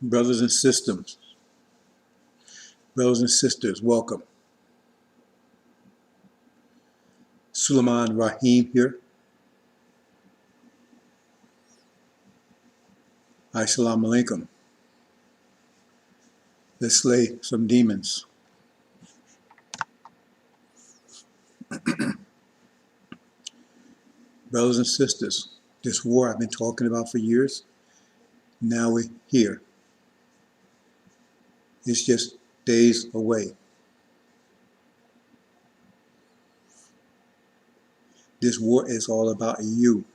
Brothers and sisters, welcome. Suleiman Raheem here. Assalamu alaikum. Let's slay some demons. Brothers and sisters, this war I've been talking about for years, now we're here. It's just days away. This war is all about you.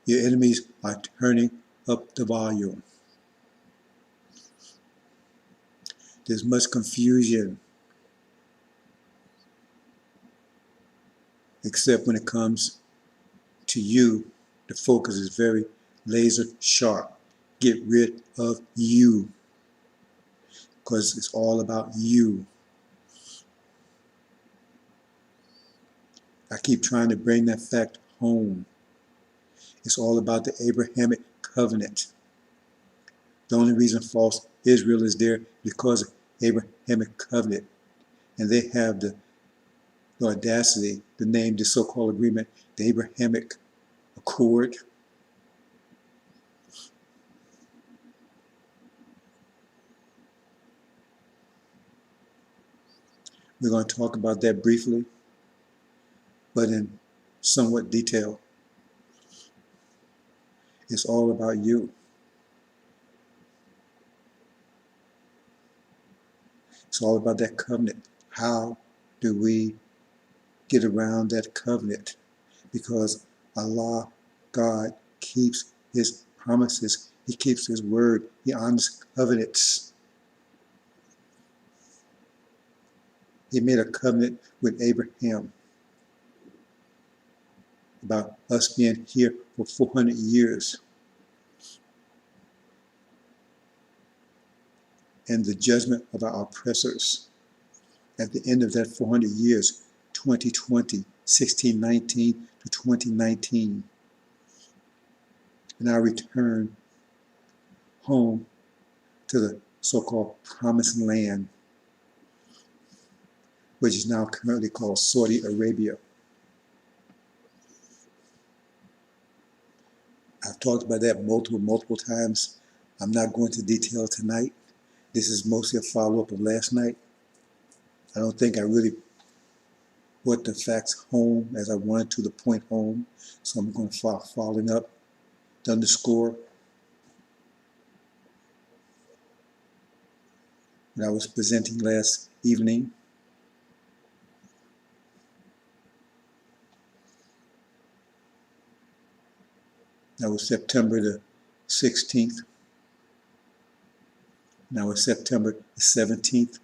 Your enemies are turning up the volume. There's much confusion, except when it comes to you, the focus is very laser sharp. Get rid of you, because it's all about you. I keep trying to bring that fact home. It's all about the Abrahamic covenant. The only reason false Israel is there because of Abrahamic covenant. And they have the audacity to name the so-called agreement the Abrahamic Accord. We're going to talk about that briefly, but in somewhat detail. It's all about you. It's all about that covenant. How do we get around that covenant? Because Allah, God, keeps His promises. He keeps His word. He honors covenants. He made a covenant with Abraham about us being here for 400 years. And the judgment of our oppressors at the end of that 400 years, 2020, 1619 to 2019. And our return home to the so-called promised land, which is now currently called Saudi Arabia. I've talked about that multiple times. I'm not going into detail tonight. This is mostly a follow-up of last night. I don't think I really put the facts home as I wanted to the point home. So I'm going to following up the underscore. That I was presenting last evening. That was September the 16th. Now it's September the 17th.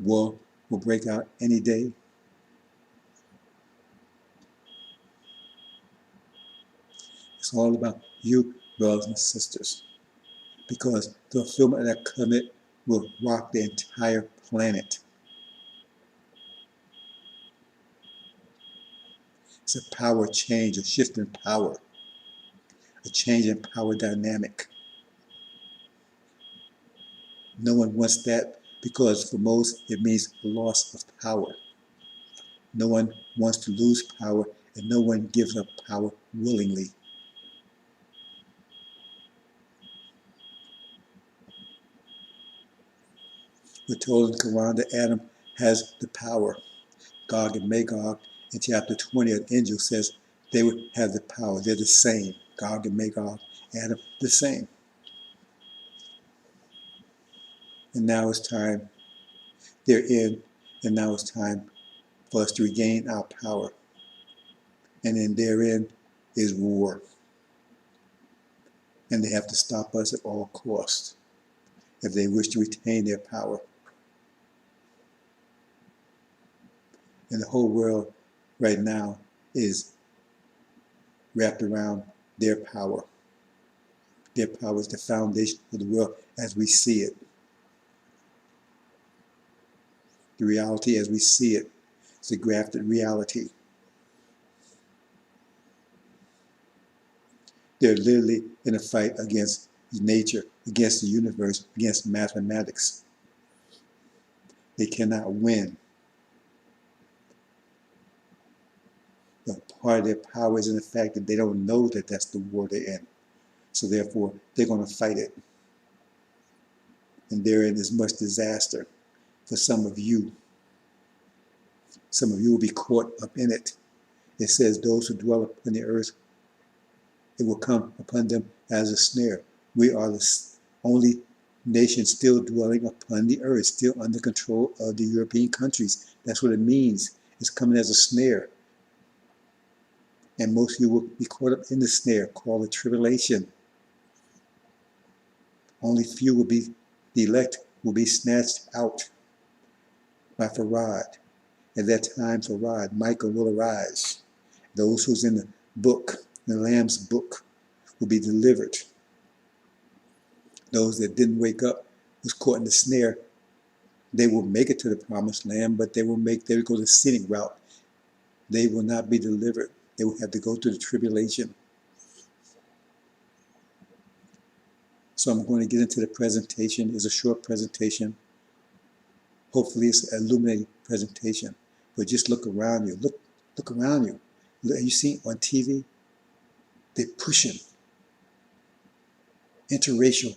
War will break out any day. It's all about you, brothers and sisters, because the fulfillment of that covenant will rock the entire planet. It's a power change, a shift in power, a change in power dynamic. No one wants that because for most it means loss of power. No one wants to lose power, and no one gives up power willingly. We're told in the Quran that Adam has the power. Gog and Magog in chapter 20 of Al-Injil says they would have the power. They're the same. Gog and Magog, Adam, the same. And now it's time, they're in, and now it's time for us to regain our power. And then therein is war. And they have to stop us at all costs if they wish to retain their power. And the whole world right now is wrapped around their power. Their power is the foundation of the world as we see it. The reality as we see it is a grafted reality. They're literally in a fight against nature, against the universe, against mathematics. They cannot win. But part of their power is in the fact that they don't know that that's the war they're in. So therefore, they're going to fight it. And therein is much disaster for some of you. Some of you will be caught up in it. It says, those who dwell upon the earth, it will come upon them as a snare. We are the only nation still dwelling upon the earth, still under control of the European countries. That's what it means. It's coming as a snare. And most of you will be caught up in the snare called the tribulation. Only few will be, the elect will be snatched out by Farad. At that time, Farad, Michael will arise. Those who's in the book, the Lamb's book, will be delivered. Those that didn't wake up, was caught in the snare, they will make it to the promised land, but they will go the scenic route. They will not be delivered. They will have to go through the tribulation. So I'm going to get into the presentation. It's a short presentation. Hopefully it's an illuminating presentation. But just look around you. Look around you. You see on TV, they're pushing interracial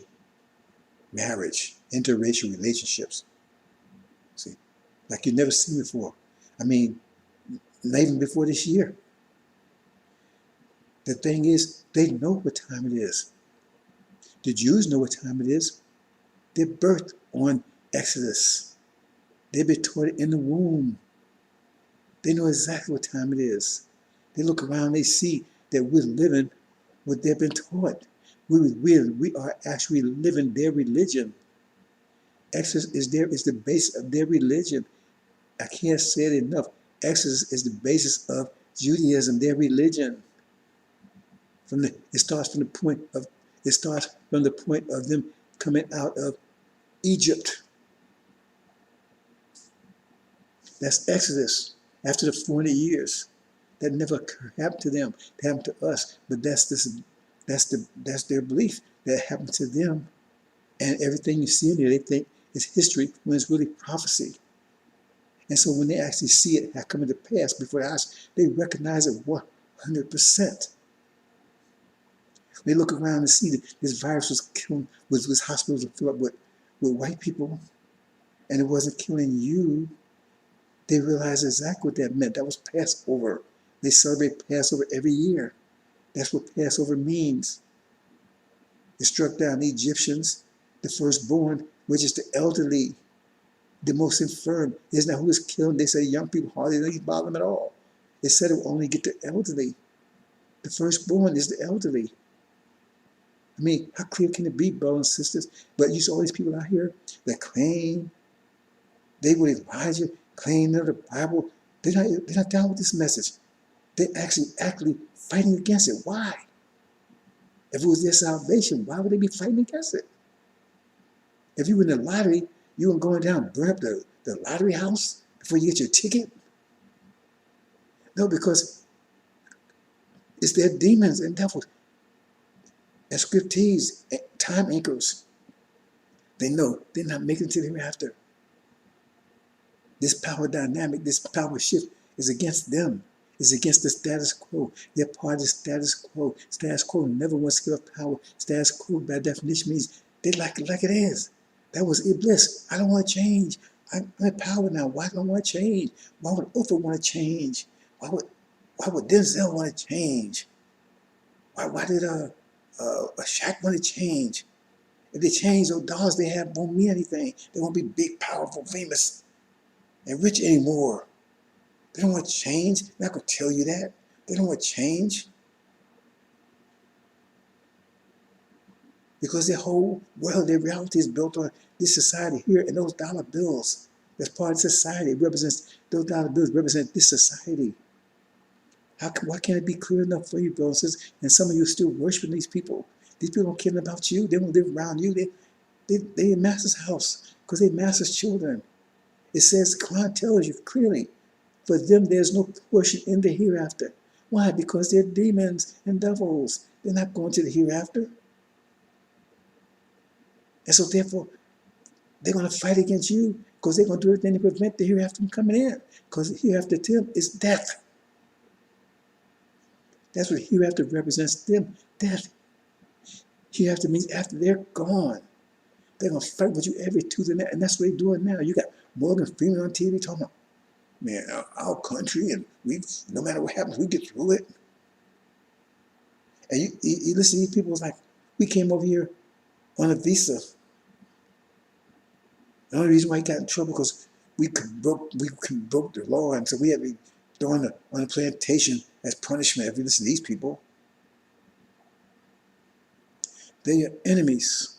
marriage, interracial relationships. See, like you've never seen before. I mean, not even before this year. The thing is, they know what time it is. The Jews know what time it is. They're birthed on Exodus. They've been taught in the womb. They know exactly what time it is. They look around, they see that we're living what they've been taught. We are actually living their religion. Exodus is the base of their religion. I can't say it enough. Exodus is the basis of Judaism, their religion. It starts from the point of them coming out of Egypt. That's Exodus. After the 400 years, that never happened to them. It happened to us, but that's their belief. That happened to them, and everything you see in there, they think is history when it's really prophecy. And so when they actually see it coming to pass before their eyes, they recognize it 100%. They look around and see that this virus was killing, hospitals were filled up with white people, and it wasn't killing you. They realized exactly what that meant. That was Passover. They celebrate Passover every year. That's what Passover means. It struck down the Egyptians, the firstborn, which is the elderly, the most infirm. Isn't that who was killed? They say young people hardly didn't bother them at all. It said it will only get the elderly. The firstborn is the elderly. I mean, how clear can it be, brothers and sisters? But you see all these people out here that claim they were Elijah, claim they're the Bible. They're not down with this message. They're actually fighting against it. Why? If it was their salvation, why would they be fighting against it? If you were in the lottery, you were going down and burn up the lottery house before you get your ticket? No, because it's their demons and devils. And scriptees, time anchors. They know they're not making it to the hereafter. This power dynamic, this power shift is against them. It's against the status quo. They're part of the status quo. Status quo never wants to give up power. Status quo, by definition, means they like it like it is. That was Iblis. I don't want to change. I'm in power now. Why do I want to change? Why would Oprah want to change? Why would Denzel want to change? Why did Shaq want to change? If they change, those dollars they have won't mean anything. They won't be big, powerful, famous, and rich anymore. They don't want to change. I'm not going to tell you that. They don't want to change. Because their whole world, their reality is built on this society here and those dollar bills. That's part of society. It represents, those dollar bills represent this society. Why can't it be clear enough for you, brothers and sisters? And some of you are still worshiping these people. These people don't care about you. They don't live around you. They in Master's house because they're Master's children. It says, the Quran tells you clearly, for them there's no portion in the hereafter. Why? Because they're demons and devils. They're not going to the hereafter. And so therefore, they're going to fight against you because they're going to do everything to prevent the hereafter from coming in. Because the hereafter to them is death. That's what hereafter represents to them, death. Hereafter means after they're gone. They're going to fight with you every tooth and nail. And that's what they're doing now. You got Morgan Freeman on TV talking about, man, our country, and we, no matter what happens, we get through it. And you listen to these people, it's like, we came over here on a visa. The only reason why he got in trouble because we broke the law, and so we had to be thrown on a plantation as punishment. If you listen to these people, they're your enemies,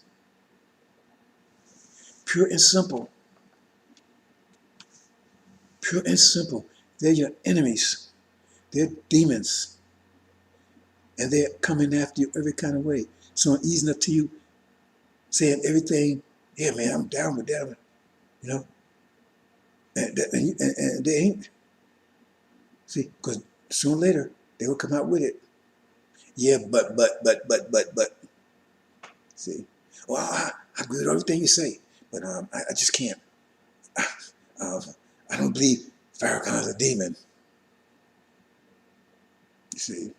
pure and simple. Pure and simple. They're your enemies. They're demons, and they're coming after you every kind of way. So I'm easing up to you, saying everything. Yeah, man, I'm down with that. You know, and they ain't. See, because sooner or later they will come out with it. Yeah, but. See, well, I agree with everything you say, but I just can't. I don't believe Farrakhan's a demon. You see,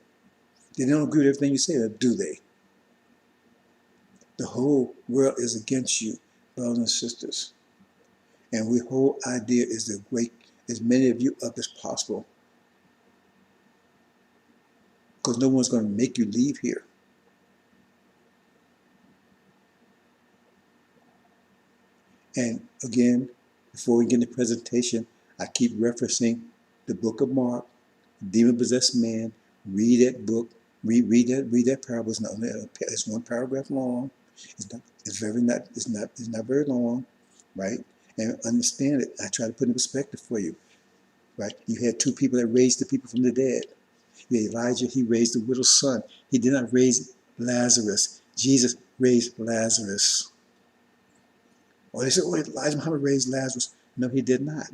they don't agree with everything you say, or do they? The whole world is against you, brothers and sisters, and the whole idea is to wake as many of you up as possible, because no one's going to make you leave here. And again, before we get into the presentation, I keep referencing the book of Mark, demon-possessed man. Read that book. Read that parable. It's one paragraph long. It's not very long, right? And understand it. I try to put it in perspective for you, right? You had two people that raised the people from the dead. You had Elijah. He raised the widow's son. He did not raise Lazarus. Jesus raised Lazarus. Or they said, oh, Elijah Muhammad raised Lazarus. No, he did not.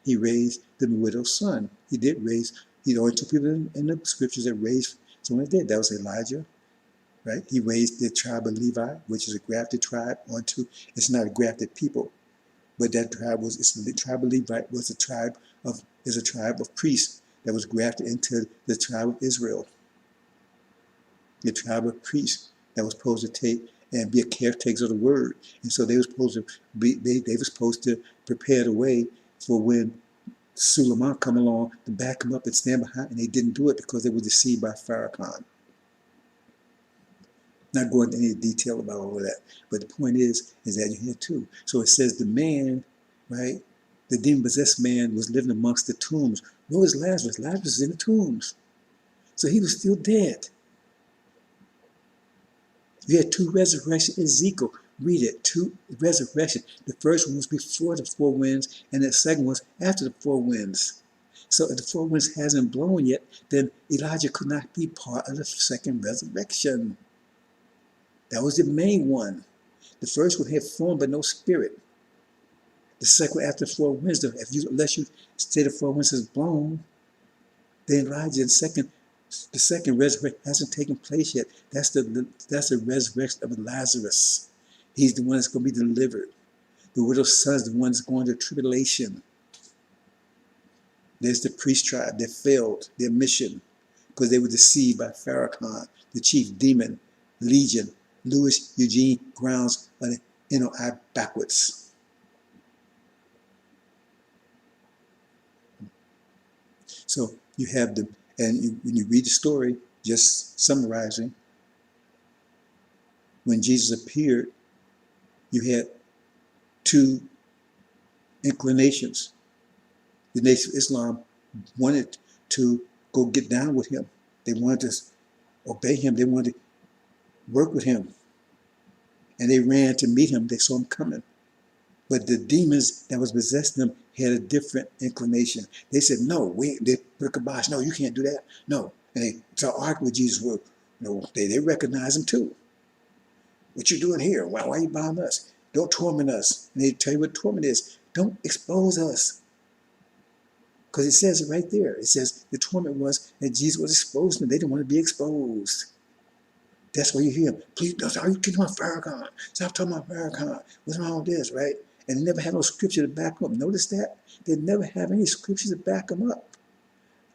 He raised the widow's son. He did raise, the only two people in the scriptures that raised someone dead. That was Elijah, right? He raised the tribe of Levi, which is a grafted tribe onto, it's not a grafted people, but that tribe was, the tribe of Levi was a tribe of priests that was grafted into the tribe of Israel. The tribe of priests that was supposed to take and be a caretaker of the word. And so they were supposed to be, they were supposed to prepare the way for when Suleiman come along to back him up and stand behind, and they didn't do it because they were deceived by Farrakhan. Not going into any detail about all of that, but the point is that you had two. So it says the man, right, the demon-possessed man was living amongst the tombs. Where was Lazarus? Lazarus was in the tombs. So he was still dead. You had two resurrections. Ezekiel, read it, two resurrections. The first one was before the four winds, and the second was after the four winds. So if the four winds hasn't blown yet, then Elijah could not be part of the second resurrection. That was the main one. The first one had form but no spirit. The second one after the four winds, unless you say the four winds is blown, then Elijah, the second resurrection hasn't taken place yet. That's the resurrection of Lazarus. He's the one that's going to be delivered. The widow's son is the one that's going to tribulation. There's the priest tribe that failed their mission because they were deceived by Farrakhan, the chief demon, Legion, Louis Eugene Grounds, eye backwards. So you have when you read the story, just summarizing, when Jesus appeared, you had two inclinations. The Nation of Islam wanted to go get down with him. They wanted to obey him. They wanted to work with him. And they ran to meet him. They saw him coming. But the demons that was possessing them had a different inclination. They said, no, they put a kibosh. No, you can't do that. No. And they started arguing with Jesus. Well, they recognize him too. What you doing here? Why are you bound us? Don't torment us. And they tell you what torment is. Don't expose us. Because it says it right there. It says the torment was that Jesus was exposed and they didn't want to be exposed. That's why you hear him. Please, don't, are you kidding about Farrakhan? Stop talking about Farrakhan. What's wrong with this, right? And they never have no scripture to back them up. Notice that? They never have any scriptures to back them up.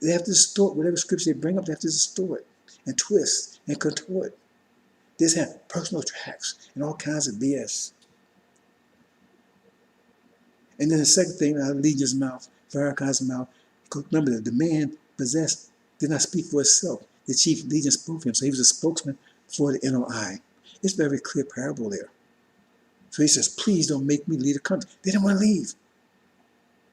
They have to distort whatever scripture they bring up. They have to distort and twist and contort. They just have personal tracks and all kinds of BS. And then the second thing, out of Legion's mouth, Farrakhan's mouth, because remember that the man possessed did not speak for himself. The chief Legion spoke for him, so he was a spokesman for the NOI. It's a very clear parable there. So he says, please don't make me leave the country. They didn't want to leave.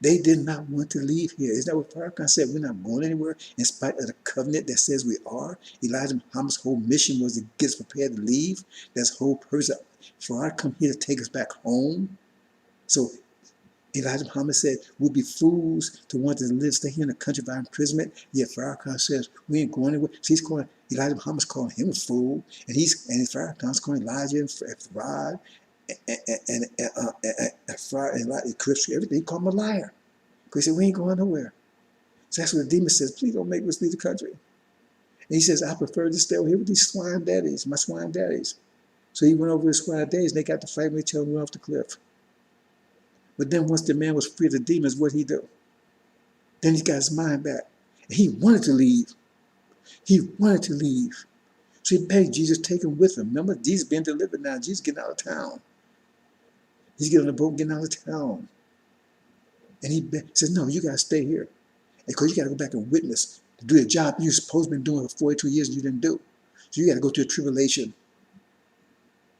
They did not want to leave here. Isn't that what Farrakhan said? We're not going anywhere in spite of the covenant that says we are. Elijah Muhammad's whole mission was to get us prepared to leave. That's whole person. Farrakhan come here to take us back home. So Elijah Muhammad said, we'll be fools to want to live, stay here in the country of our imprisonment. Yet Farrakhan says, we ain't going anywhere. So he's calling, Elijah Muhammad's calling him a fool. And Farrakhan's calling Elijah and Farad and Christian, everything. He called him a liar. Because he said, we ain't going nowhere. So that's what the demon says, please don't make us leave the country. And he says, I prefer to stay over here with these swine daddies, my swine daddies. So he went over with swine daddies and they got to fight with each other and went off the cliff. But then once the man was free of the demons, what did he do? Then he got his mind back. And he wanted to leave. He wanted to leave. So he begged Jesus to take him with him. Remember, Jesus being delivered now. Jesus getting out of town. He's getting on the boat and getting out of town. And he said, no, you got to stay here. Because you got to go back and witness to do the job you're supposed to be doing for 42 years and you didn't do. So you got to go through a tribulation.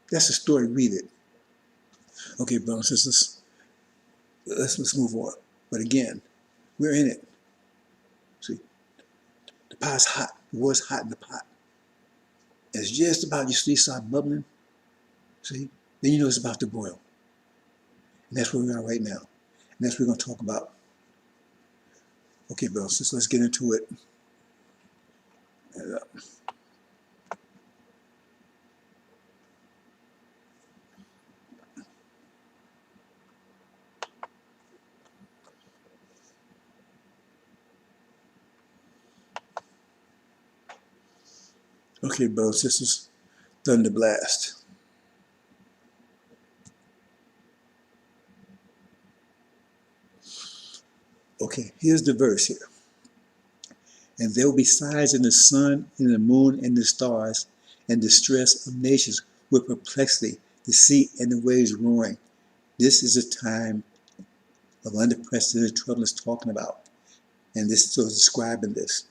That's the story. Read it. Okay, brothers and sisters. Let's move on. But again, we're in it. See, the pot's hot. The water's hot in the pot. It's just about, you see, start bubbling. See, then you know it's about to boil. And that's where we are right now. And that's what we're going to talk about. Okay, brothers, so let's get into it. And, okay, brothers, this is Thunder Blast. Okay, here's the verse here. And there will be signs in the sun, in the moon, and the stars, and distress of nations with perplexity, the sea and the waves roaring. This is a time of unprecedented trouble it's talking about. And this so it's describing this.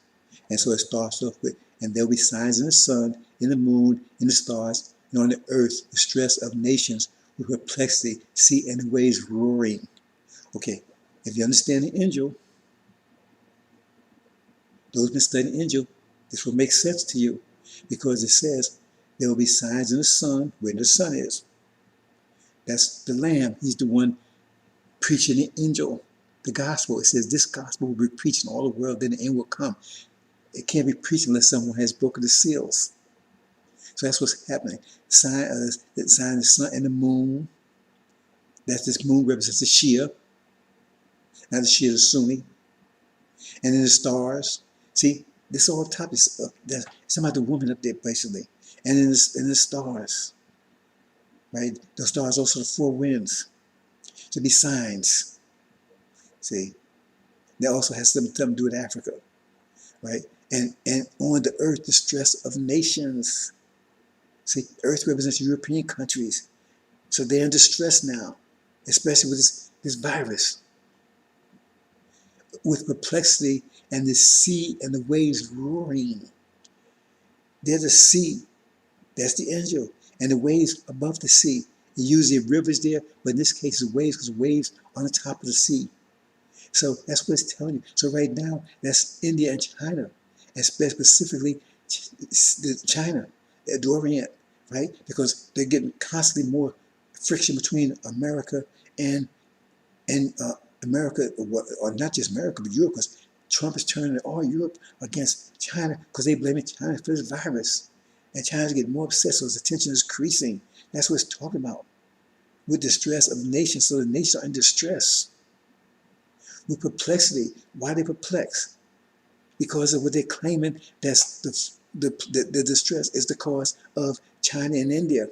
And so it starts off with, and there will be signs in the sun, in the moon, in the stars, and on the earth, distress of nations with perplexity, sea and the waves roaring. Okay, if you understand the angel, those who've been studying the angel, this will make sense to you. Because it says there will be signs in the sun, where the sun is. That's the Lamb. He's the one preaching the angel, the gospel. It says this gospel will be preached in all the world, then the end will come. It can't be preached unless someone has broken the seals. So that's what's happening. The sign of the sun and the moon. That's this moon represents the Shia. Now the Shia is Sunni. And then the stars. See, this all top is there's somebody, the woman up there basically. And in the stars. Right? Those stars also the four winds. To be signs. See? That also has something to do with Africa. Right? And on the earth, the stress of nations. See, earth represents European countries. So they're in distress now, especially with this virus. With perplexity and the sea and the waves roaring. There's a sea, that's the angel, and the waves above the sea. Usually rivers there, but in this case it's waves, because waves on the top of the sea. So that's what it's telling you. So right now, that's India and China, and specifically China, the Orient, right? Because they're getting constantly more friction between America and America, or not just America, but Europe, because Trump is turning all Europe against China because they blame China for this virus. And China's getting more upset, so its attention is increasing. That's what it's talking about. With distress of nations, so the nations are in distress. with perplexity. Why they perplexed? Because of what they're claiming. That's the distress is the cause of China and India.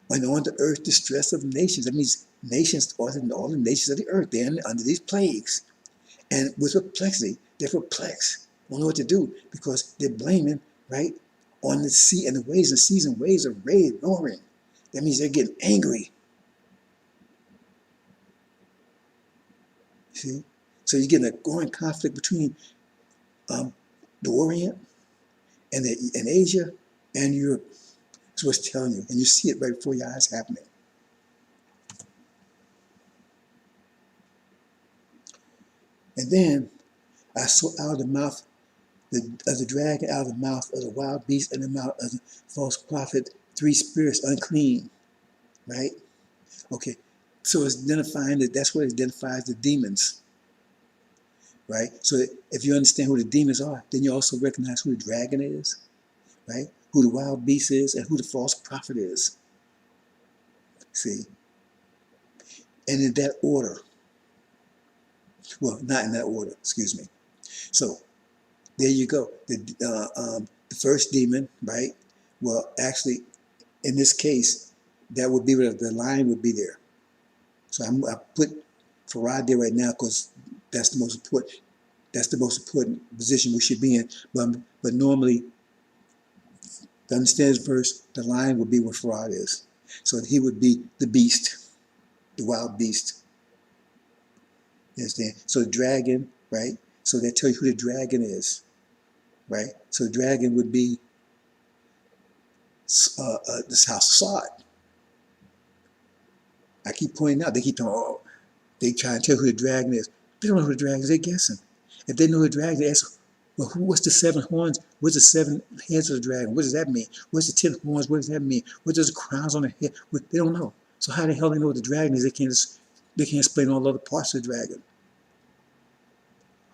And on the earth, distress of nations. That means nations, all the nations of the earth, they're under these plagues. And with perplexity, they're perplexed. Don't know what to do because they're blaming, right, on the sea and the waves. The seas and waves are roaring. That means they're getting angry. See? So you're getting a growing conflict between the Orient and Asia and Europe. That's what it's telling you. And you see it right before your eyes happening. And then I saw out of the mouth of the dragon, out of the mouth of the wild beast, and the mouth of the false prophet, 3 spirits unclean. Right? Okay. So it's identifying that's what it identifies the demons. Right? So if you understand who the demons are, then you also recognize who the dragon is. Right? Who the wild beast is and who the false prophet is. See? And in that order. Well, not in that order, excuse me. So there you go. The first demon, right? Well, actually, in this case, that would be where the lion would be there. So I put Farad there right now because that's the most important. That's the most important position we should be in. But normally, to understand this verse, the lion would be where Farad is. So he would be the beast, the wild beast. You understand? So the dragon, right? So they tell you who the dragon is, right? So the dragon would be this house of Sod. I keep pointing out, they keep telling, oh, they try to tell who the dragon is. They don't know who the dragon is, they're guessing. If they know who the dragon is, they ask, well, what's the 7 horns? What's the 7 heads of the dragon? What does that mean? What's the 10 horns? What does that mean? What does the crowns on the head? They don't know. So how the hell they know what the dragon is? They can't explain all the other parts of the dragon.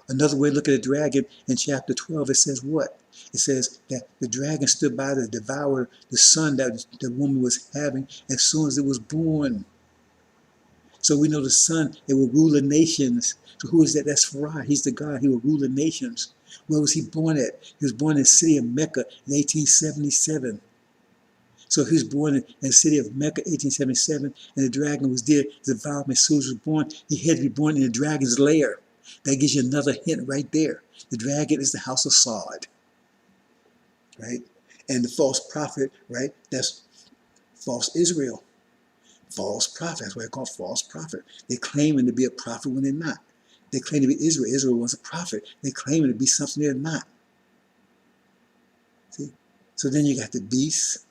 Another way to look at a dragon in chapter 12, it says what? It says that the dragon stood by to devour the son that the woman was having as soon as it was born. So we know the son, it will rule the nations. So who is that? That's Farah. He's the God. He will rule the nations. Where was he born at? He was born in the city of Mecca in 1877. So he was born in the city of Mecca, 1877, and the dragon was there. The devour as soon as he was born. He had to be born in the dragon's lair. That gives you another hint right there. The dragon is the house of Sod, right? And the false prophet, right? That's false Israel. False prophet. That's why they call false prophet. They claiming to be a prophet when they're not. They claim to be Israel. Israel was a prophet. They claiming to be something they're not. See? So then you got the beast.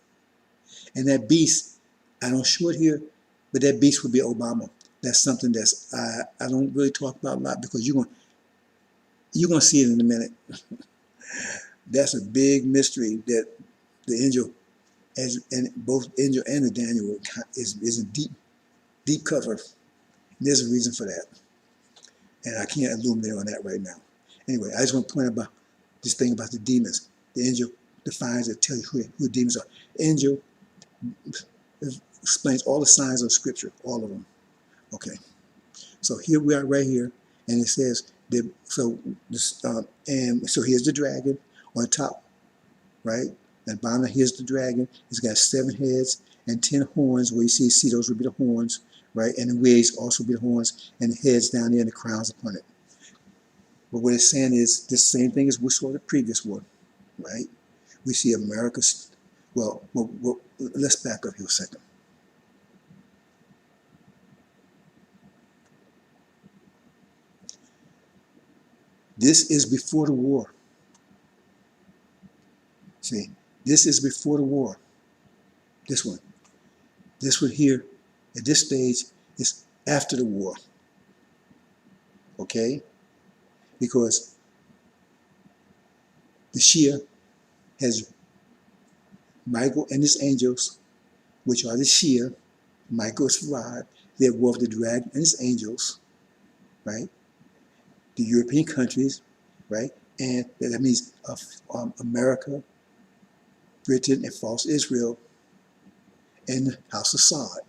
And that beast, I don't show it here, but that beast would be Obama. That's something that's I don't really talk about a lot because you're gonna see it in a minute. That's a big mystery that the angel, and both angel and the Daniel is in deep cover. There's a reason for that, and I can't illuminate on that right now. Anyway, I just want to point about this thing about the demons. The angel defines it, tells you who the demons are. The angel explains all the signs of Scripture, all of them. Okay, so here we are right here, and it says that, and so here's the dragon on top, right? And bottom, here's the dragon. He's got 7 heads and 10 horns. Where you see those would be the horns, right? And the wings also be the horns, and the heads down there and the crowns upon it. But what it's saying is the same thing as we saw the previous one, right? We see America's. Well, let's back up here a second. This is before the war. See, this is before the war. This one. This one here, at this stage, is after the war. Okay? Because the Shia has Michael and his angels, which are the Shia. Michael is Farad. They're war of the dragon and his angels, right? The European countries, right? And that means America, Britain, and false Israel, and the house of Sod.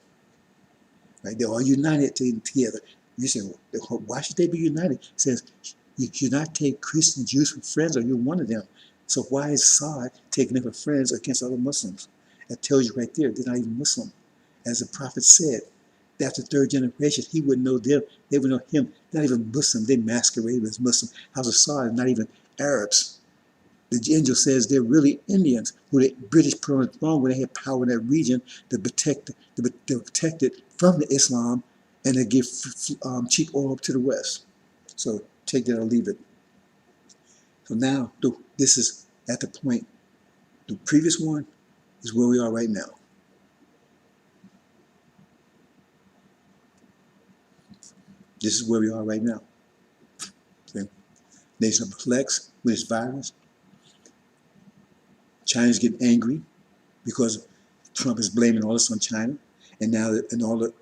Right? They're all united together. You say, well, why should they be united? It says, you should not take Christian Jews for friends, or you're one of them. So why is Assad taking them for friends against other Muslims? That tells you right there, they're not even Muslim. As the prophet said, that's the third generation. He wouldn't know them. They would know him. Not even Muslim. They masquerade as Muslim. How's Assad? Not even Arabs. The angel says they're really Indians who the British put on the throne when they had power in that region to protect it from the Islam and to give cheap oil to the West. So take that or leave it. So now this is at the point. The previous one is where we are right now. This is where we are right now. Okay? Nation perplexed with this virus. China's getting angry because Trump is blaming all this on China, and now all the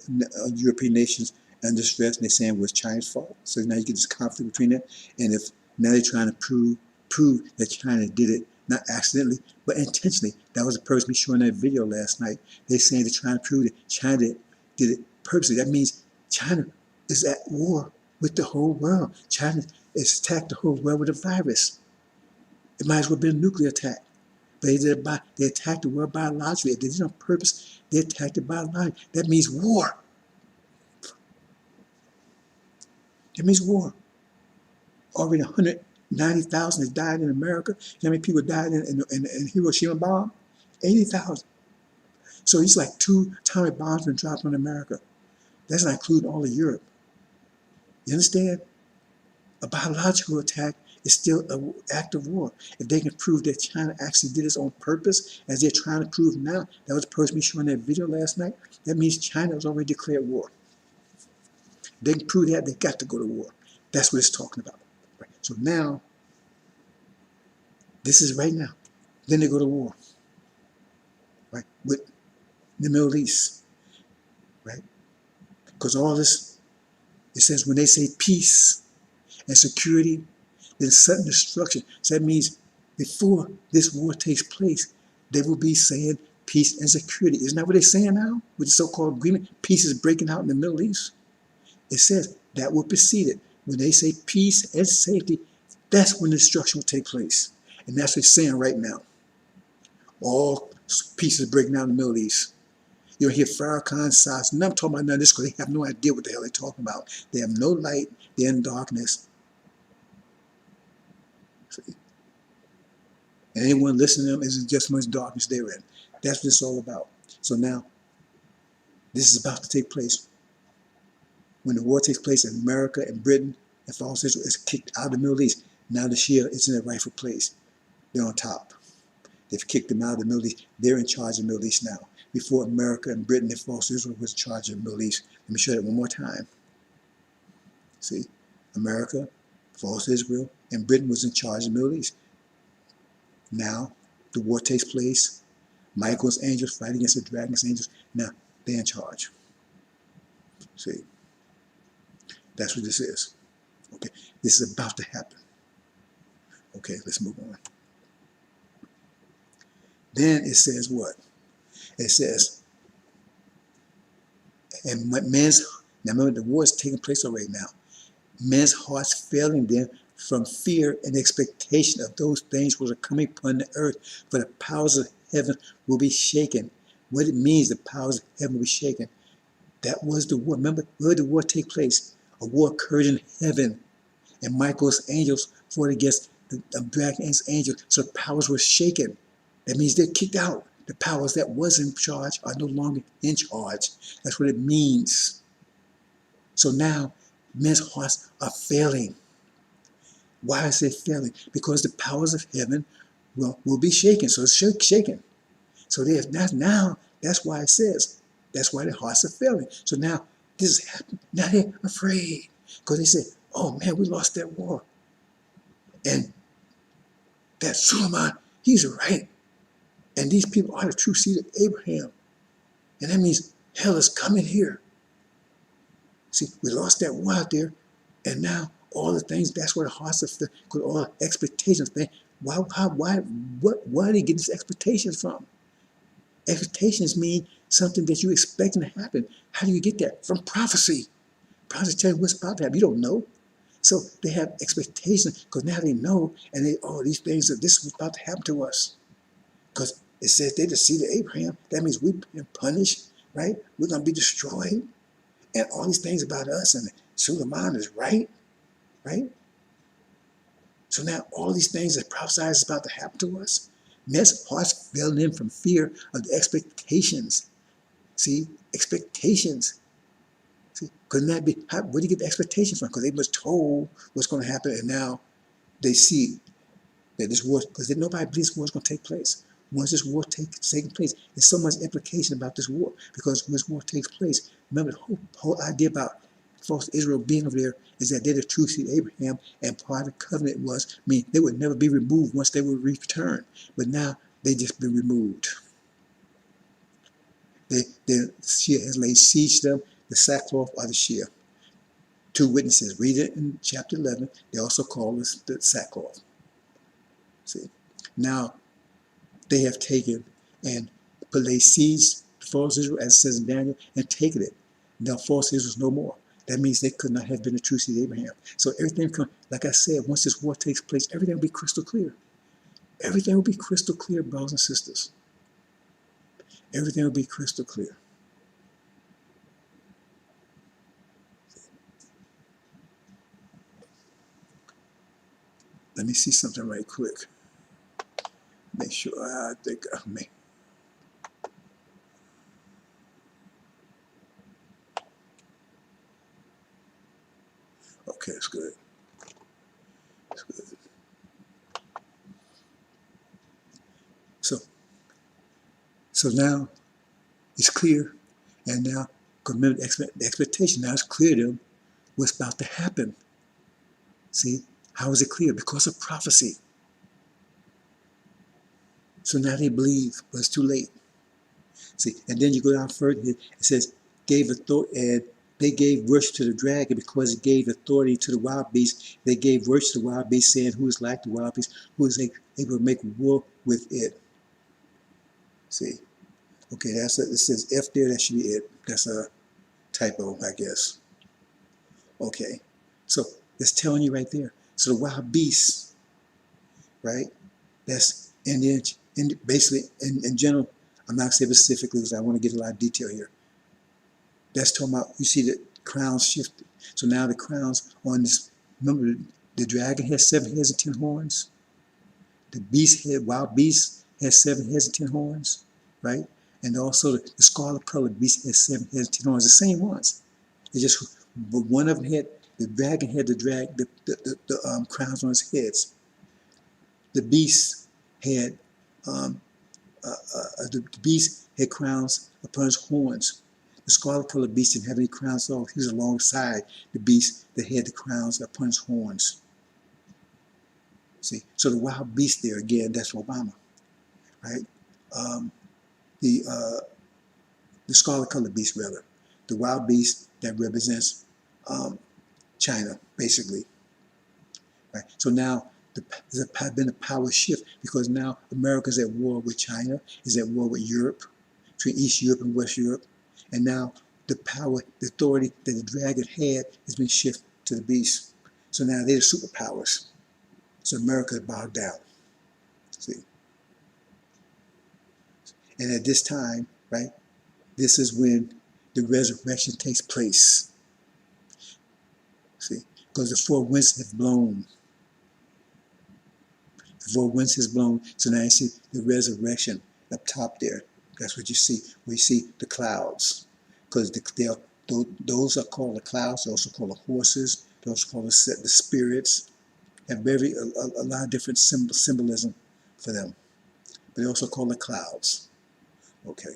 European nations under stress, and they're saying well, it's China's fault. So now you get this conflict between them, and if now they're trying to prove that China did it not accidentally but intentionally. That was the person we showed in that video last night. They're saying they're trying to prove that China did it purposely. That means China is at war with the whole world. China has attacked the whole world with a virus. It might as well be a nuclear attack. But they attacked the world biologically. If they did it on purpose, they attacked it biologically. That means war. That means war. Already 190,000 has died in America. You know how many people died in Hiroshima bomb? 80,000. So it's like 2 atomic bombs been dropped on America. That's not including all of Europe. You understand? A biological attack is still an act of war. If they can prove that China actually did this on purpose, as they're trying to prove now, that was the person we showed in that video last night, that means China has already declared war. If they can prove that, they got to go to war. That's what it's talking about. Right? So now, this is right now. Then they go to war. Right? With the Middle East. Right? Because all this, it says when they say peace and security, then sudden destruction. So that means before this war takes place, they will be saying peace and security. Isn't that what they're saying now with the so-called agreement? Peace is breaking out in the Middle East. It says that will precede it. When they say peace and safety, that's when the destruction will take place. And that's what it's saying right now. All peace is breaking out in the Middle East. You'll hear Farrakhan, Sas, and I'm talking about none of this because they have no idea what the hell they're talking about. They have no light, they're in darkness. And anyone listening to them is just as much darkness they're in. That's what it's all about. So now, this is about to take place. When the war takes place in America and Britain, and false Israel is kicked out of the Middle East, now the Shia is in their rightful place. They're on top. They've kicked them out of the Middle East. They're in charge of the Middle East now. Before America and Britain and false Israel was in charge of the Middle East. Let me show that one more time. See, America, false Israel, and Britain was in charge of the Middle East. Now, the war takes place. Michael's angels fight against the dragon's angels. Now, they're in charge. See, that's what this is. Okay, this is about to happen. Okay, let's move on. Then it says what? It says, and what men's, now remember the war is taking place already now. Men's hearts failing them from fear and expectation of those things which are coming upon the earth, for the powers of heaven will be shaken. What it means, the powers of heaven will be shaken. That was the war. Remember, where did the war take place? A war occurred in heaven, and Michael's angels fought against the dragon's angels, so the powers were shaken. That means they're kicked out. The powers that was in charge are no longer in charge. That's what it means. So now, men's hearts are failing. Why is it failing? Because the powers of heaven will be shaken. So it's shaken. So that's why it says, that's why their hearts are failing. So now, this is happening. Now they're afraid. Because they say, oh man, we lost that war. And that Suleiman, he's right. And these people are the true seed of Abraham. And that means hell is coming here. See, we lost that war out there. And now all the things, that's where the hearts are, because all the expectations, why are they getting these expectations from? Expectations mean something that you're expecting to happen. How do you get that? From prophecy. prophets tell you what's about to happen. You don't know. So they have expectations because now they know, and they, oh, these things, this is what's about to happen to us. Because it says they defeated Abraham. That means we've been punished, right? We're going to be destroyed. And all these things about us, and Suleiman is right, right? So now all these things that prophesied is about to happen to us. Men's hearts fell in from fear of the expectations. See, expectations. See, couldn't that be, where do you get the expectations from? Because they was told what's going to happen, and now they see that this war, because nobody believes this war is going to take place. Once this war taking place, there's so much implication about this war, because when this war takes place, remember the whole idea about false Israel being over there is that they're the true seed of Abraham, and part of the covenant was, I mean, they would never be removed once they were returned, but now they just been removed. The Shia has laid siege to them, the sackcloth or the Shia. Two witnesses, read it in chapter 11, they also call this the sackcloth. See, now they have taken and laid siege to false Israel, as it says in Daniel, and taken it. Now false Israel is no more. That means they could not have been the true seed of Abraham. So everything, like I said, once this war takes place, everything will be crystal clear. Everything will be crystal clear, brothers and sisters. Everything will be crystal clear. Let me see something right quick. Make sure I think I may. Okay, it's good. It's good. So now it's clear, and now remember the expectation. Now it's clear to them what's about to happen. See, how is it clear? Because of prophecy. So now they believe, but it's too late. See, and then you go down further. It says, gave authority, and they gave worship to the dragon because it gave authority to the wild beast. They gave worship to the wild beast, saying, who is like the wild beast, who is able to make war with it. See, okay, that's it. It says F there, that should be it. That's a typo, I guess. Okay, so it's telling you right there. So the wild beasts, right? That's basically in general. I'm not saying specifically because I want to get a lot of detail here. That's talking about, you see the crowns shifted. So now the crowns on this, remember the dragon has 7 heads and 10 horns. The beast head, wild beast has 7 heads and 10 horns, right? And also the scarlet colored beast has 7 heads and 10 horns, the same ones. It's just, but one of them had, the dragon had the crowns on his heads. The beast had, the beast had crowns upon his horns. The scarlet colored beast didn't have any crowns at all. He was alongside the beast that had the crowns upon his horns. See, so the wild beast there again, that's Obama, right? The scarlet colored beast rather, the wild beast that represents China, basically, right? So now there's been a power shift because now America's at war with China, is at war with Europe, between East Europe and West Europe, and now the power, the authority that the dragon had has been shifted to the beast. So now they're the superpowers. So America is bowed down. See, and at this time, right, this is when the resurrection takes place. See, because the 4 winds have blown. The 4 winds has blown. So now you see the resurrection up top there. That's what you see. We see the clouds, because those are called the clouds. Those are called the horses. Those are called the spirits. Have a lot of different symbolism for them. But they also call the clouds. Okay.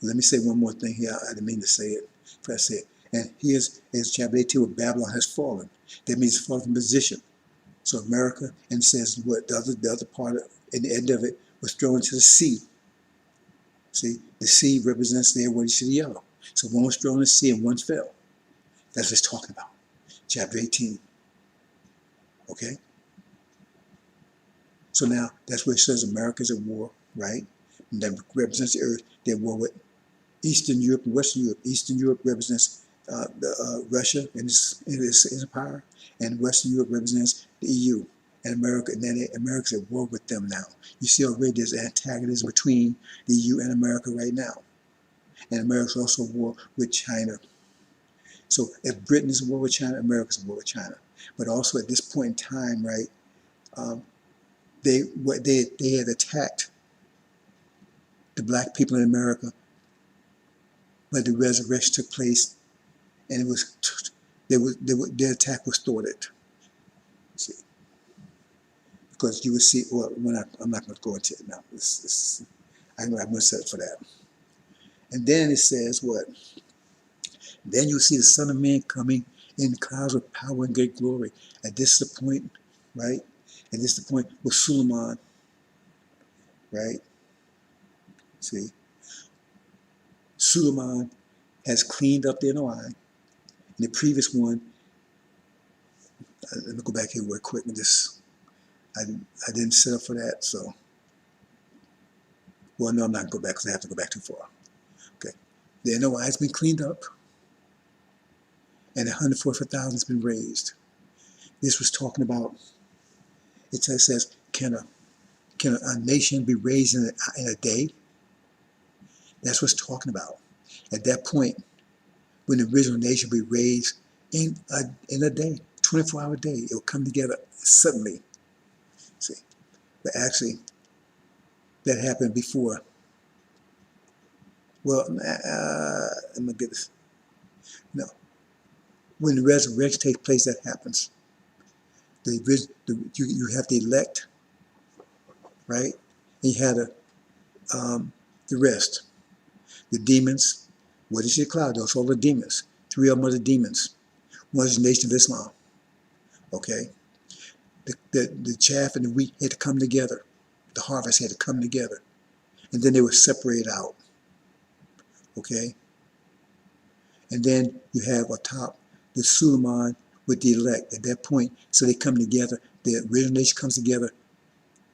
Let me say one more thing here. I didn't mean to say it. But I said, and here's chapter 18 where Babylon has fallen. That means it's fallen from position. So America, and it says what the other part of, and the end of it was thrown into the sea. See, the sea represents there where you see the yellow. So one was thrown in the sea and one fell. That's what it's talking about. Chapter 18. Okay? So now that's where it says America's at war, right? And that represents the earth. They're at war with Eastern Europe and Western Europe. Eastern Europe represents Russia and its empire, and Western Europe represents the EU and America. And then America's at war with them now. You see already there's antagonism between the EU and America right now, and America's also at war with China. So if Britain is at war with China, America's at war with China. But also at this point in time, right, um, they had attacked the black people in America, but the resurrection took place, and it was their attack was thwarted. See, because you would see. Well, I'm not going to go into it now. I'm going to set for that. And then it says what? Then you'll see the Son of Man coming in clouds of power and great glory. And this is the point, right? And this is the point with Suleiman, right? See, Suleiman has cleaned up the NOI. In the previous one, let me go back here real quick with this. I didn't set up for that, so. Well, no, I'm not going to go back because I have to go back too far. Okay. The NOI has been cleaned up, and 144,000 has been raised. This was talking about, it says, can a nation be raised in a day? That's what it's talking about. At that point, when the original nation will be raised in a day, 24-hour day, it will come together suddenly. See, but actually, that happened before. Well, I'm gonna get this. No, when the resurrection takes place, that happens. You have the elect, right? And you had the rest, the demons. What is your cloud? Those are all the demons. 3 of them are the demons. One is the Nation of Islam. Okay, the chaff and the wheat had to come together. The harvest had to come together, and then they were separated out. Okay, and then you have atop the Suleiman with the elect at that point. So they come together. The original nation comes together.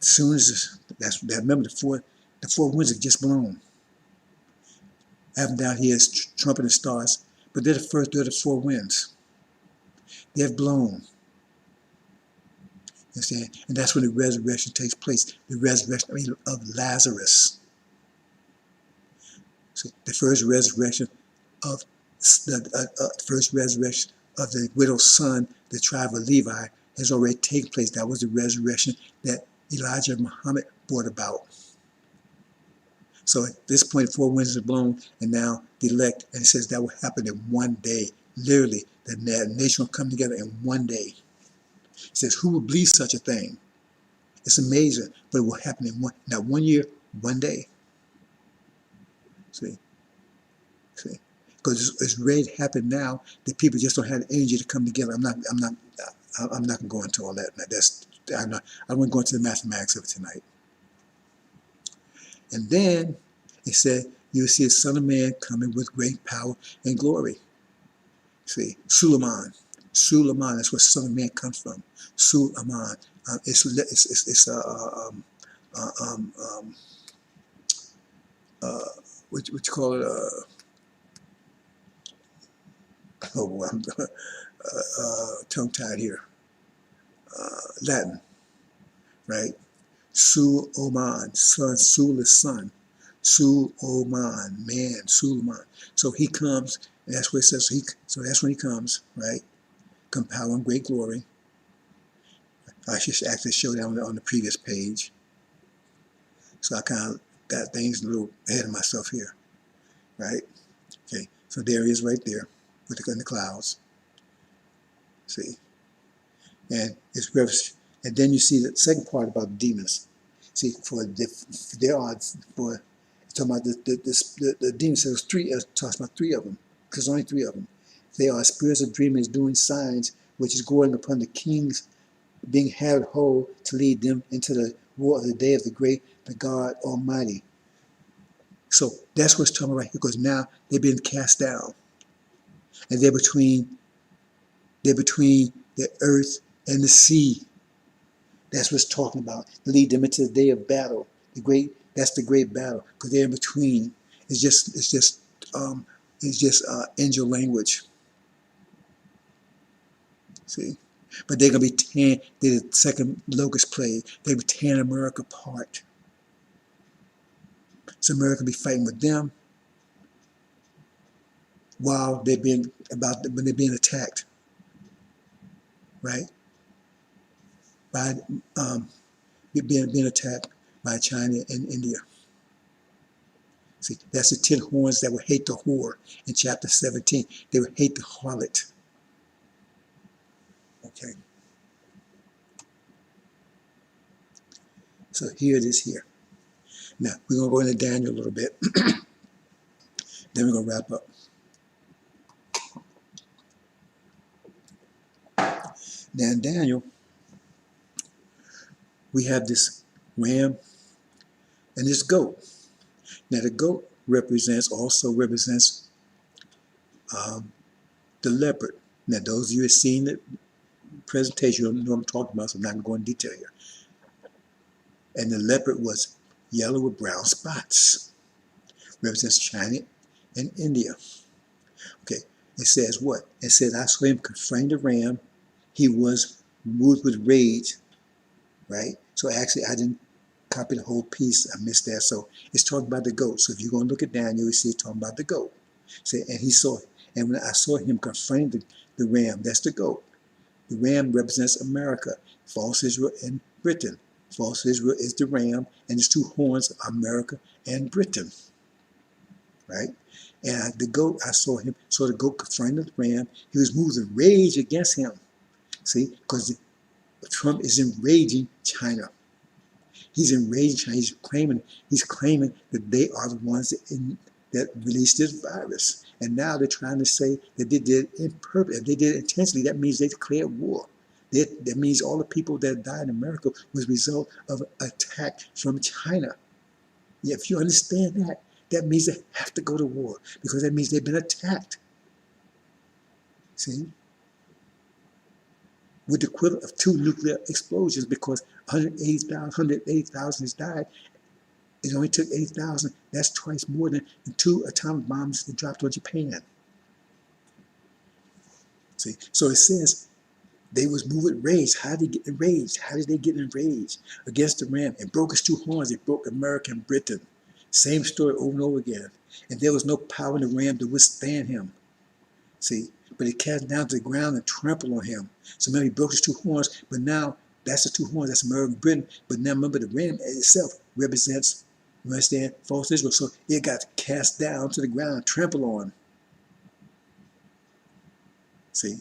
As soon as remember the four winds have just blown. I have down here is trumpet and stars, but they're the 4 winds. They've blown. You understand? And that's when the resurrection takes place. The resurrection of Lazarus. So the first resurrection of the widow's son, the tribe of Levi, has already taken place. That was the resurrection that Elijah and Muhammad brought about. So at this point, 4 winds are blown, and now the elect, and it says that will happen in one day. Literally, the nation will come together in one day. It says, who would believe such a thing? It's amazing, but it will happen in not 1 year, 1 day. See, because it's ready to happen now. The people just don't have the energy to come together. I'm not going to go into all that. I don't want to go into the mathematics of it tonight. And then it said, you'll see the Son of Man coming with great power and glory. See, Suleiman, that's where Son of Man comes from. Suleiman, what you call it? Oh boy, I'm tongue-tied here. Latin, right? Suleiman, son. Sul is son. Suleiman, man. Suleiman. So he comes, and that's what it says. So that's when he comes, right? Come power and great glory. I should actually show that on the previous page. So I kind of got things a little ahead of myself here, right? Okay, so there he is right there with in the clouds. See, and and then you see the second part about the demons. See, talking about the demons. There's talks about 3 of them, because only 3 of them. They are spirits of dreamers doing signs, which is going upon the kings, being held whole to lead them into the war of the day of the God Almighty. So that's what's talking about right here, because now they've been cast down, and they're between the earth and the sea. That's what's talking about. Lead them into the day of battle. That's the great battle, because they're in between. It's just angel language. See, but they're gonna be tearing. They're the second locust plague. They be tearing America apart. So America be fighting with them while they're being when they're being attacked, right? By being attacked by China and India. See, that's the 10 horns that would hate the whore in chapter 17. They would hate the harlot. Okay. So here it is here. Now, we're going to go into Daniel a little bit. Then we're going to wrap up. Now, in Daniel, we have this ram and this goat. Now, the goat also represents the leopard. Now, those of you who have seen the presentation, you'll know what I'm talking about, so I'm not going to go into detail here. And the leopard was yellow with brown spots. Represents China and India. Okay, it says what? It says, I saw him confront the ram. He was moved with rage, right? So actually, I didn't copy the whole piece. I missed that. So it's talking about the goat. So if you're going to look at Daniel, you see it talking about the goat. Say, and when I saw him confronting the ram, that's the goat. The ram represents America, false Israel, and Britain. False Israel is the ram, and its 2 horns are America and Britain. Right? And the goat, I saw the goat confronted the ram. He was moved with rage against him. See, because Trump is enraging China. He's enraging China. He's claiming that they are the ones that released this virus. And now they're trying to say that they did it in purpose. If they did it intentionally, that means they declared war. That means all the people that died in America was a result of an attack from China. Yeah, if you understand that, that means they have to go to war, because that means they've been attacked. See? With the equivalent of 2 nuclear explosions, because 180,000 has died. It only took 8,000. That's twice more than the 2 atomic bombs that dropped on Japan. See? So it says they was moved with rage. How did they get enraged? How did they get enraged? Against the ram. It broke its 2 horns. It broke America and Britain. Same story over and over again. And there was no power in the ram to withstand him. See? But it cast down to the ground and trampled on him. So maybe he broke his 2 horns, but now that's the 2 horns. That's America and Britain. But now remember, the ram itself represents, you understand, false Israel. So it got cast down to the ground, trampled on. See?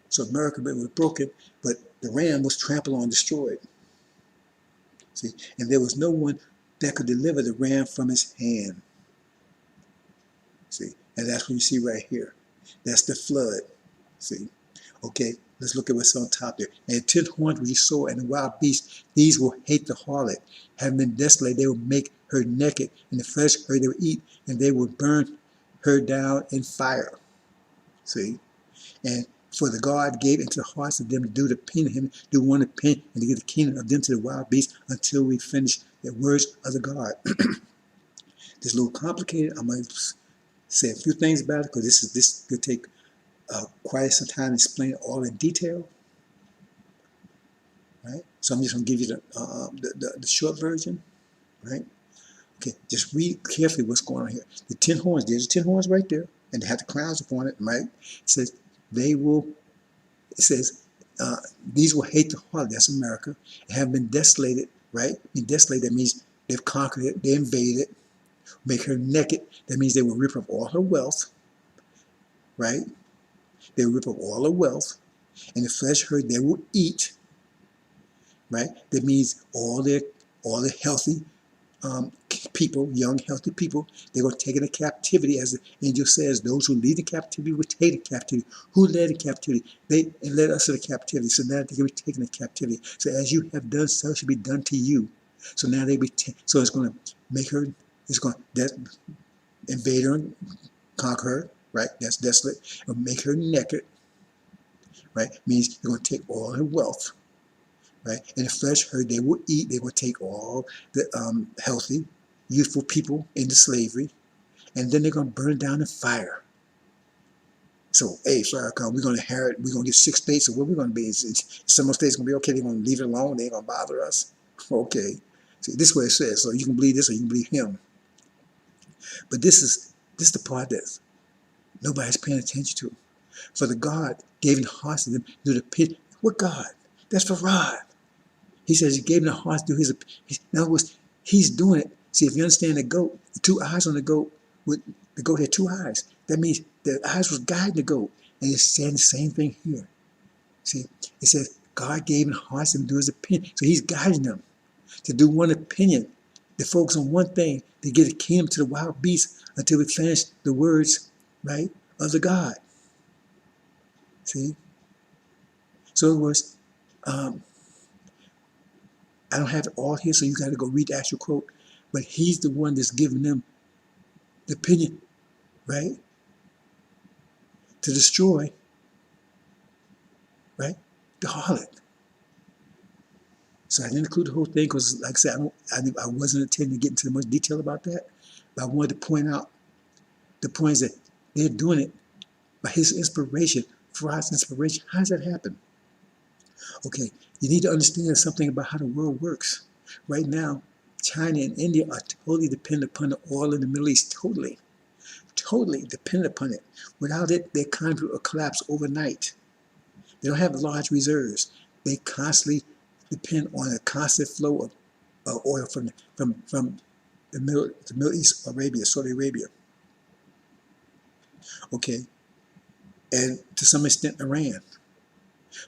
So America was broken, but the ram was trampled on, destroyed. See? And there was no one that could deliver the ram from his hand. See? And that's what you see right here. That's the flood. See? Okay, let's look at what's on top there. And the 10 horns which you saw, and the wild beasts, these will hate the harlot. Having been desolated, they will make her naked, and the flesh her they will eat, and they will burn her down in fire. See? And for the God gave into the hearts of them to do the pen of him, do one to pen, and to give the kingdom of them to the wild beasts until we finish the words of the God. This is a little complicated. I'm going to say a few things about it, because this could take quite some time to explain it all in detail. Right? So I'm just going to give you the short version. Right? Okay, just read carefully what's going on here. The 10 horns, there's the 10 horns right there, and they have the crowns upon it, right? It says, these will hate the harlot, that's America, and have been desolated, right? Being desolated, that means they've conquered it, they invaded it, make her naked, that means they will rip up all her wealth, right? They will rip up all her wealth, and the flesh her they will eat, right? That means all the healthy people, young, healthy people, they're going to take into captivity, as the angel says, those who lead in captivity will take in captivity. Who led in captivity? They led us into captivity, so now they're going to be taken into captivity. So as you have done, so shall be done to you. So now so it's going to make her, it's going to invade her and conquer her, right? That's desolate. It'll make her naked, right? Means they're going to take all her wealth. Right? And the flesh her they will eat. They will take all the healthy, youthful people into slavery, and then they're going to burn it down in fire. So, hey, Farrakhan, we're going to inherit, we're going to get 6 states, so what we're going to be, some of states going to be okay, they're going to leave it alone, they ain't going to bother us. Okay. See, this is what it says, so you can believe this or you can believe him. But this is the part that nobody's paying attention to. For the God gave in the hearts of them to do the pit. What God? That's for Rod. He says he gave him the hearts to do his. In other words, he's doing it. See, if you understand the goat, the 2 eyes on the goat, the goat had 2 eyes. That means the eyes was guiding the goat. And it's saying the same thing here. See, it says God gave him the hearts to do his opinion. So he's guiding them to do one opinion, to focus on one thing, to give the kingdom to the wild beasts until we finish the words, right, of the God. See? So it was, I don't have it all here, so you got to go read the actual quote. But he's the one that's giving them the opinion, right, to destroy, right, the harlot. So I didn't include the whole thing because, like I said, I wasn't intending to get into much detail about that. But I wanted to point out the points that they're doing it by his inspiration, Farah's inspiration. How does that happen? Okay, you need to understand something about how the world works. Right now, China and India are totally dependent upon the oil in the Middle East. Totally dependent upon it. Without it, their economy will collapse overnight. They don't have large reserves. They constantly depend on a constant flow of oil from the Middle East, Saudi Arabia. Okay, and to some extent Iran.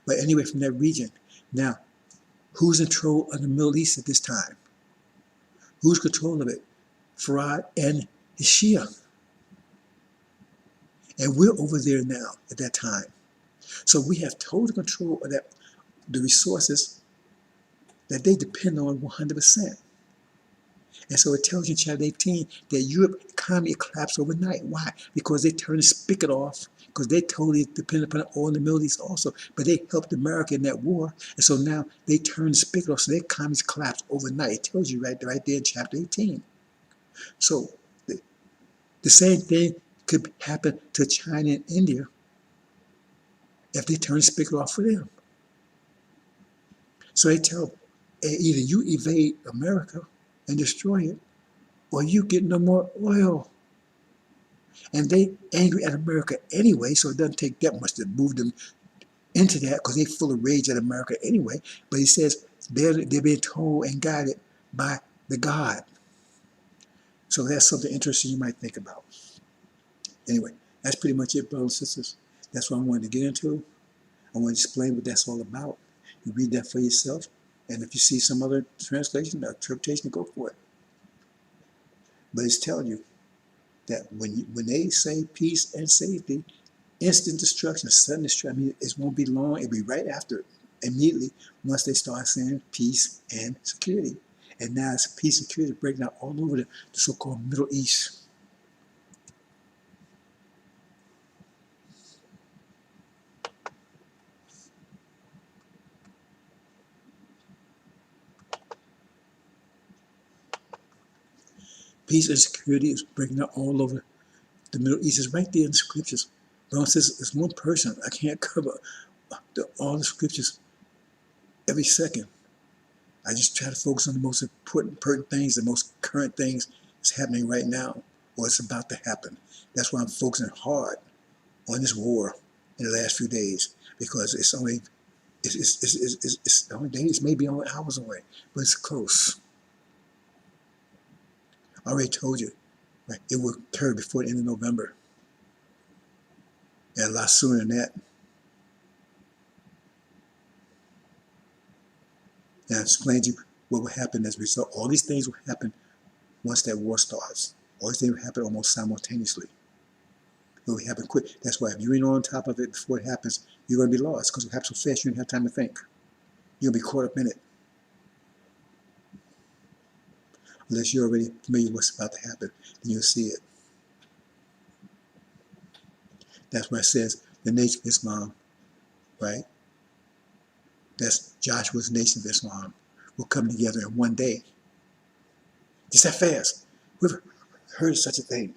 But anyway, from that region. Now, who's in control of the Middle East at this time? Who's in control of it? Farad and his Shia. And we're over there now at that time. So we have total control of the resources that they depend on 100%. And so it tells you in chapter 18 that Europe economy collapsed overnight. Why? Because they turned the spigot off, because they totally depend upon oil in the Middle East also. But they helped America in that war. And so now they turned the spigot off, so their economies collapsed overnight. It tells you right there in chapter 18. So the same thing could happen to China and India if they turn the spigot off for them. So they tell either you evade America and destroy it, or you get no more oil. And they angry at America anyway, so it doesn't take that much to move them into that because they're full of rage at America anyway. But he says they're being told and guided by the God. So that's something interesting you might think about. Anyway, that's pretty much it, brothers and sisters. That's what I wanted to get into. I want to explain what that's all about. You read that for yourself. And if you see some other translation or interpretation, go for it. But it's telling you that when they say peace and safety, instant destruction, sudden destruction, I mean, it won't be long. It'll be right after, immediately, once they start saying peace and security. And now it's peace and security breaking out all over the so-called Middle East. Peace and security is breaking out all over the Middle East. It's right there in the scriptures. But it says it's one person. I can't cover all the scriptures every second. I just try to focus on the most important things, the most current things that's happening right now, or it's about to happen. That's why I'm focusing hard on this war in the last few days, because it's only days, maybe only hours away, but it's close. I already told you, right? It will occur before the end of November, and a lot sooner than that. And I explained to you what will happen as a result. All these things will happen once that war starts. All these things will happen almost simultaneously. It will happen quick. That's why if you ain't on top of it before it happens, you're going to be lost, because it happens so fast you don't have time to think. You'll be caught up in it. Unless you're already familiar with what's about to happen, then you'll see it. That's why it says the Nation of Islam, right? That's Joshua's Nation of Islam will come together in one day. Just that fast. We've heard of such a thing.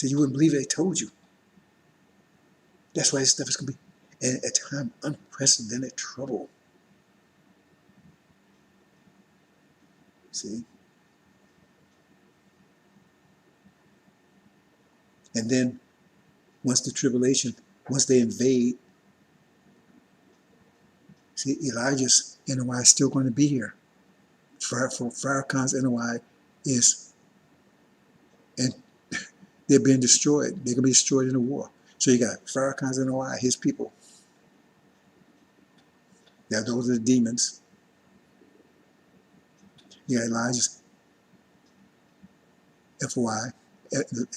So you wouldn't believe it, they told you. That's why this stuff is going to be, at a time, unprecedented trouble. See? And then, once the tribulation, once they invade, see, Elijah's NOI is still going to be here. Farrakhan's NOI is, and they're being destroyed. They're going to be destroyed in the war. So you got Farrakhan's NOI, his people. Yeah, those are the demons. You got Elijah's FOI,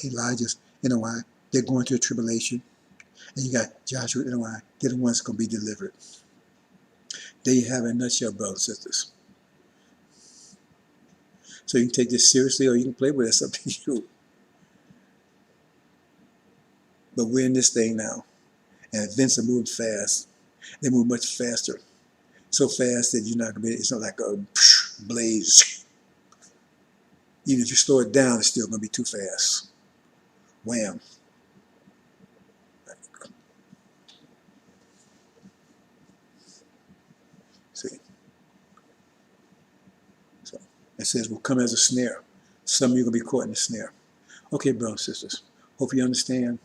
Elijah's NOI. They're going through a tribulation. And you got Joshua's NOI. They're the ones going to be delivered. There you have it in a nutshell, brothers and sisters. So you can take this seriously or you can play with it. It's up to you. But we're in this thing now. And events are moving fast. They move much faster. So fast that you're not going to be, it's not like a blaze. Even if you slow it down, it's still going to be too fast. Wham. See? So it says, will come as a snare. Some of you are going to be caught in the snare. Okay, brothers and sisters. Hope you understand.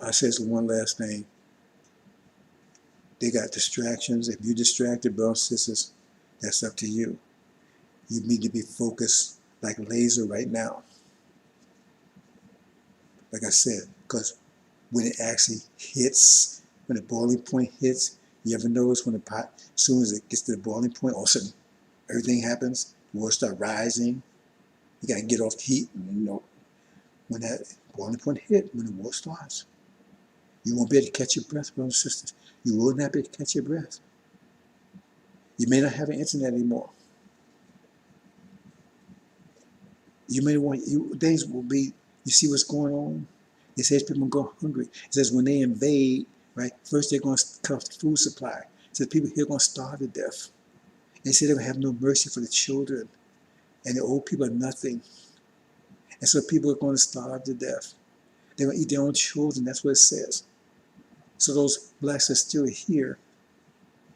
I says one last thing. They got distractions. If you're distracted, brothers and sisters, that's up to you. You need to be focused like laser right now. Like I said, because when it actually hits, when the boiling point hits, you ever notice when the pot, as soon as it gets to the boiling point, all of a sudden everything happens, the water start rising. You got to get off the heat. And, you know, when that boiling point hit, when the war starts, you won't be able to catch your breath, brothers and sisters. You will not be able to catch your breath. You may not have an internet anymore. You may want, things will be, you see what's going on? It says people go hungry. It says when they invade, right, first they're going to cut off the food supply. It says people here are going to starve to death. They say they're going to have no mercy for the children. And the old people are nothing. And so people are going to starve to death. They're going to eat their own children. That's what it says. So those blacks are still here,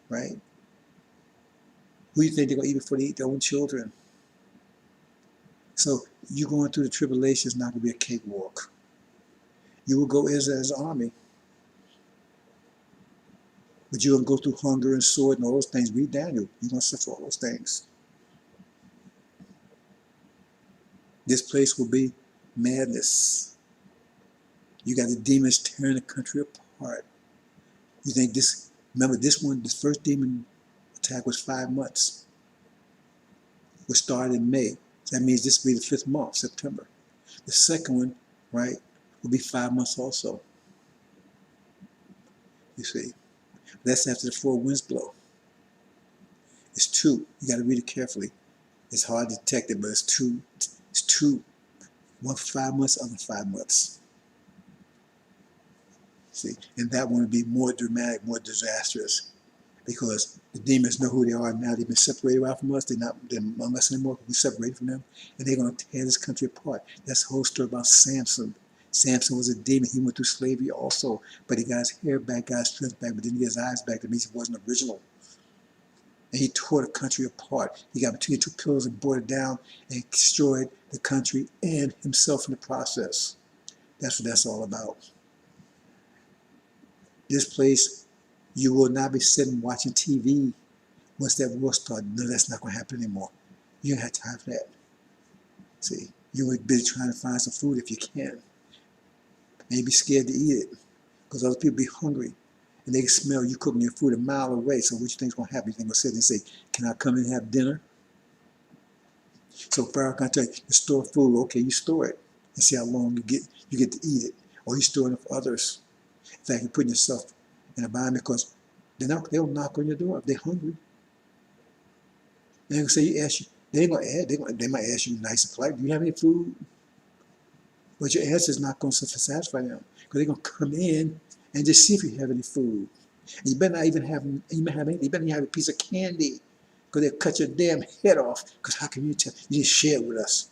right? Who do you think they're going to eat before they eat their own children? So you going through the tribulation is not going to be a cakewalk. You will go as an army. But you're going to go through hunger and sword and all those things. Read Daniel. You're going to suffer all those things. This place will be madness. You got the demons tearing the country apart. You think this, remember this one, the first demon attack was 5 months. Was started in May. So that means this will be the 5th month, September. The second one, right, will be 5 months also. You see. That's after the 4 winds blow. It's 2. You got to read it carefully. It's hard to detect it, but it's 2. It's 2. One for 5 months, other 5 months. See, and that one would be more dramatic, more disastrous, because the demons know who they are now. They've been separated out from us. They're not among us anymore. We're separated from them, and they're going to tear this country apart. That's the whole story about Samson. Samson was a demon. He went through slavery also, but he got his hair back, got his strength back, but didn't get his eyes back. That means he wasn't original. And he tore the country apart. He got between 2 pillars and brought it down and destroyed the country and himself in the process. That's what that's all about. This place, you will not be sitting watching TV once that war starts. No, that's not going to happen anymore. You don't have time for that. See, you would be trying to find some food if you can. And you'd be scared to eat it because other people be hungry and they can smell you cooking your food a mile away. So what you think is going to happen? You think going to sit and say, can I come in and have dinner? So Pharaoh can tell you, you store food. Okay, you store it and see how long you get to eat it. Or you store it for others. In fact, you're putting yourself in a bind because they'll knock on your door if they're hungry. They're going to say, they ain't going to add, they might ask you nice and polite, do you have any food? But your answer is not going to satisfy them because they're going to come in and just see if you have any food. And you better not even have, you better not have a piece of candy because they'll cut your damn head off. Because how can you tell? You didn't share with us.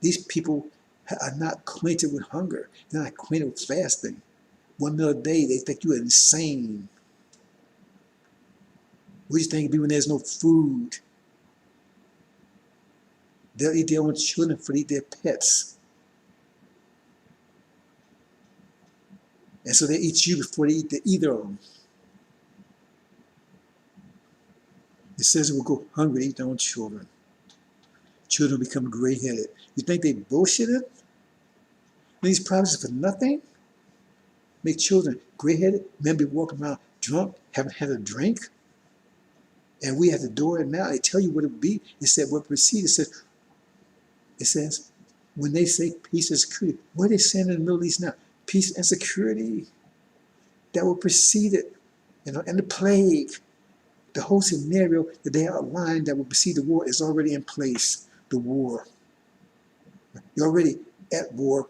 These people are not acquainted with hunger. They're not acquainted with fasting. 1 meal a day, they think you're insane. What do you think it'd be when there's no food? They'll eat their own children for to eat their pets. And so they eat you before they eat either of them. It says it will go hungry to eat their own children. Children become gray-headed. You think they bullshitted? These promises for nothing? Make children gray-headed, men be walking around drunk, haven't had a drink. And we at the door and now they tell you what it would be. It said what preceded. It says, when they say peace and security, what are they saying in the Middle East now? Peace and security. That will precede it. And the plague. The whole scenario that they outlined that will precede the war is already in place. The war. You're already at war.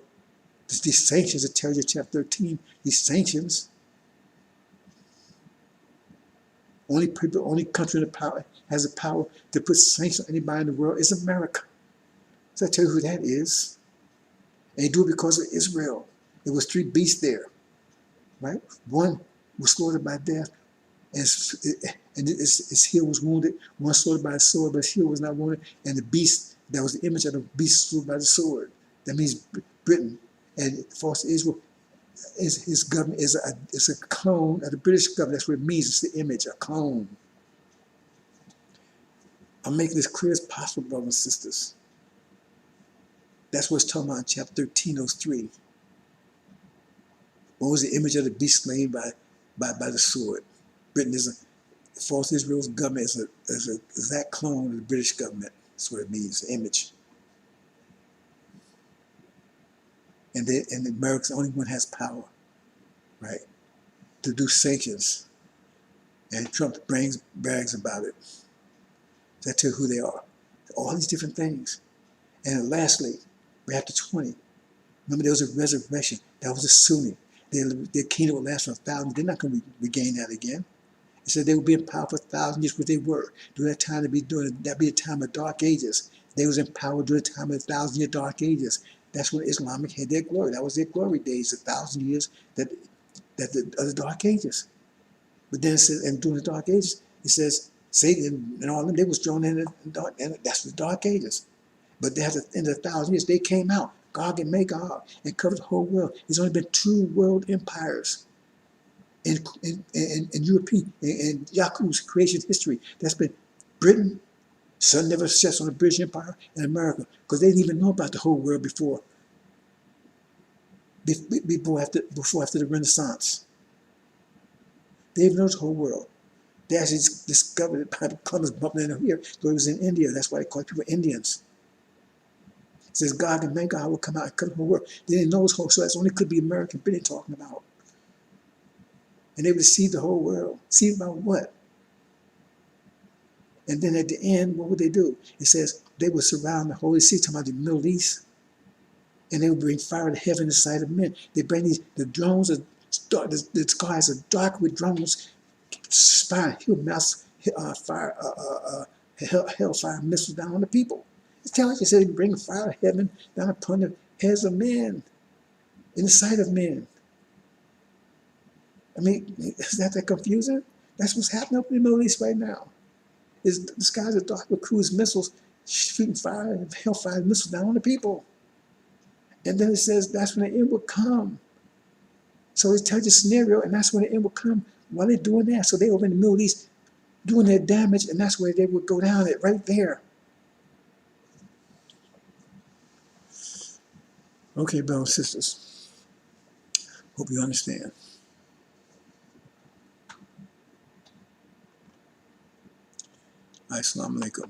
These sanctions that tells you chapter 13, these sanctions. Only country in the power has the power to put sanctions on anybody in the world is America. So I tell you who that is. And they do it because of Israel. There was 3 beasts there, right? One was slaughtered by death, and his heel was wounded. One slaughtered by a sword, but his heel was not wounded. And the beast, that was the image of the beast slaughtered by the sword. That means Britain. And false Israel, his government is a clone of the British government. That's what it means. It's the image, a clone. I'm making this clear as possible, brothers and sisters. That's what it's talking about in chapter 13, those 3. What was the image of the beast slain by the sword? Britain is false Israel's government is a exact clone of the British government. That's what it means, the image. And America's the only one has power, right, to do sanctions. And Trump brags about it. So I tell you who they are. All these different things. And lastly, chapter 20. Remember, there was a resurrection. That was a Sunni. Their kingdom will last for 1,000. They're not going to regain that again. It said they would be in power for 1,000 years, which they were. During that time, that'd be a time of dark ages. They was in power during the time of the 1,000-year dark ages. That's when Islamic had their glory. That was their glory days, the 1,000 years of the dark ages. But then it says, and during the dark ages, it says Satan and all of them, they was thrown in the dark, and that's the dark ages. But in the 1,000 years, they came out, Gog and Magog, and covered the whole world. There's only been 2 world empires in European, in Yaku's creation history. That's been Britain. Sun never sets on the British Empire, and America, because they didn't even know about the whole world before after the Renaissance. They didn't know the whole world. They actually discovered it by Columbus bumping in here. So it was in India. That's why they call people Indians. It says Gog and Magog will come out and cut the whole world. They didn't know this whole, so that's only could be American Britain talking about. And they would see the whole world. See about what? And then at the end, what would they do? It says they would surround the Holy See, talking about the Middle East, and they would bring fire to heaven in the sight of men. They bring the drones, the skies are dark with drones, firing hellfire missiles down on the people. It's telling you, it said they bring fire to heaven down upon the heads of men, in the sight of men. I mean, is that confusing? That's what's happening up in the Middle East right now. The skies are dark with cruise missiles shooting hellfire missiles down on the people. And then it says that's when the end will come. So it tells you a scenario, and that's when the end will come while they're doing that. So they over in the Middle East doing their damage, and that's where they would go down it right there. Okay, brothers and sisters. Hope you understand. Assalamu alaikum.